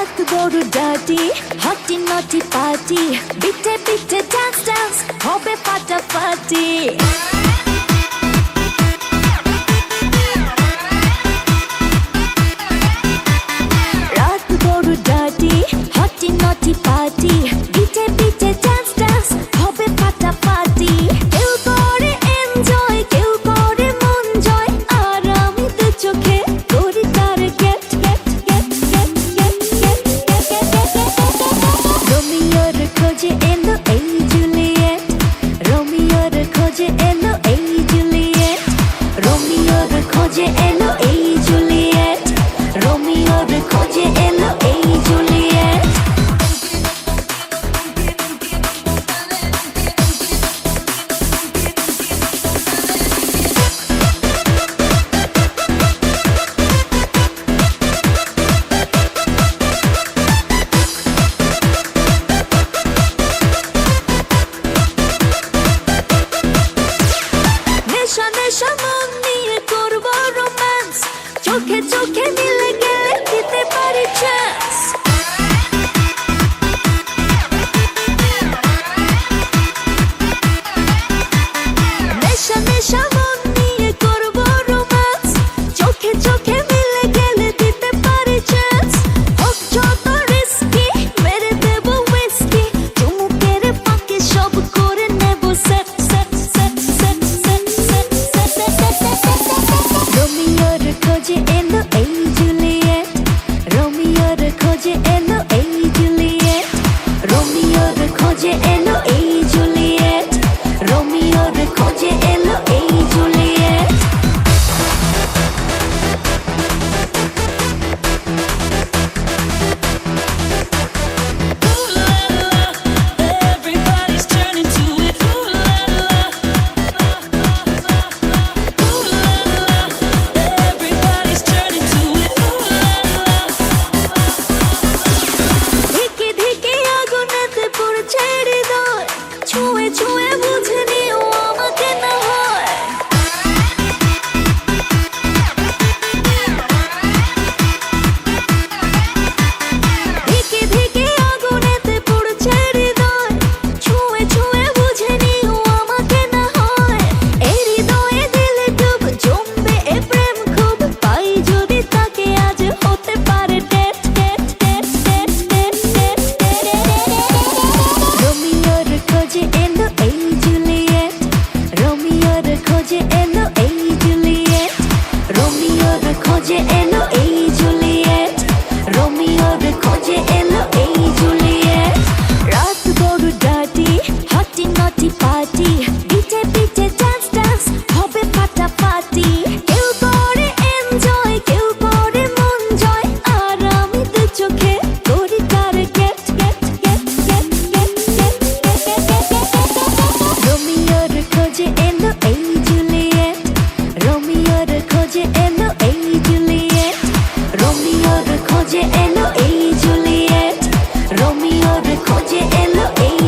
রাত বড় ডাটি হটি নটি পার্টি বিটে বিটে ডান্স ডান্স হবে ফাটাফাটি রাত বড় ডাটি হটি নটি পার্টি বিটে বিটে ডান্স ডান্স হবে ফাটাফাটি কেউ করে এনজয় কেউ করে মন জয় আর আমি তো চোখে করি তার get get get get get get রোমিওর খোঁজে এলো এই জুলিয়েট রোমিওর খোঁজে এলো এই জুলিয়েট রোমিওর খোঁজে এলো এই জুলিয়েট রোমিওর খোঁজে এলো এই জুলিয়েট নেশা নেশা মন নিয়ে করবো রোম্যান্স চোখে চোখে মিলে গেলে দিতে পারি চান্স নেশা নেশা মন নিয়ে করবো রোম্যান্স চোখে চোখে মিলে গেলে দিতে পারি চান্স হোক যত রিস্কি মেরে দেবো হুইস্কি চুমুকের ফাঁকে সব করে নেবো set set set set set set set রোমিওর খোঁজে এলো এই জুলিয়েট রোমিওর খোঁজে এলো এই জুলিয়েট রোমিওর খোঁজে এলো এই জুলিয়েট রোমিওর খোঁজে এলো এই Juliet Everybody's turning to it. Ooh la la. Ooh la la. Everybody's turning to it. Ooh la la. ধিকে ধিকে আগুনেতে পড়ছে হৃদয় ছুঁয়ে ছুঁয়ে বুঝে নিও আমাকে না হয় ধিকে ধিকে আগুনেতে পড়ছে হৃদয় ছুঁয়ে ছুঁয়ে বুঝে নিও আমাকে না হয় এই হৃদয়ে দিলে ডুব জমবে এ প্রেম খুব পাই যদি তাকে আজ হতে পারে date date date date date date রোমিওর খোঁজে এলো এই জুলিয়েট রোমিওর খোঁজে এলো এই জুলিয়েট রোমিওর খোঁজে এলো এই জুলিয়েট রোমিওর খোঁজে এলো এই জুলিয়েট রাত বড় ডাটি হটি নটি পার্টি বিটে বিটে ডান্স ডান্স হবে ফাটাফাটি কেউ করে এনজয় কেউ করে মন জয় আর আমি তো চোখে করি তার get get get get get get রোমিওর খোঁজে এলো এই জুলিয়েট রোমিওর খোঁজে এলো এই জুলিয়েট রোমিওর খোঁজে এলো এই জুলিয়েট রোমিওর খোঁজে এলো এই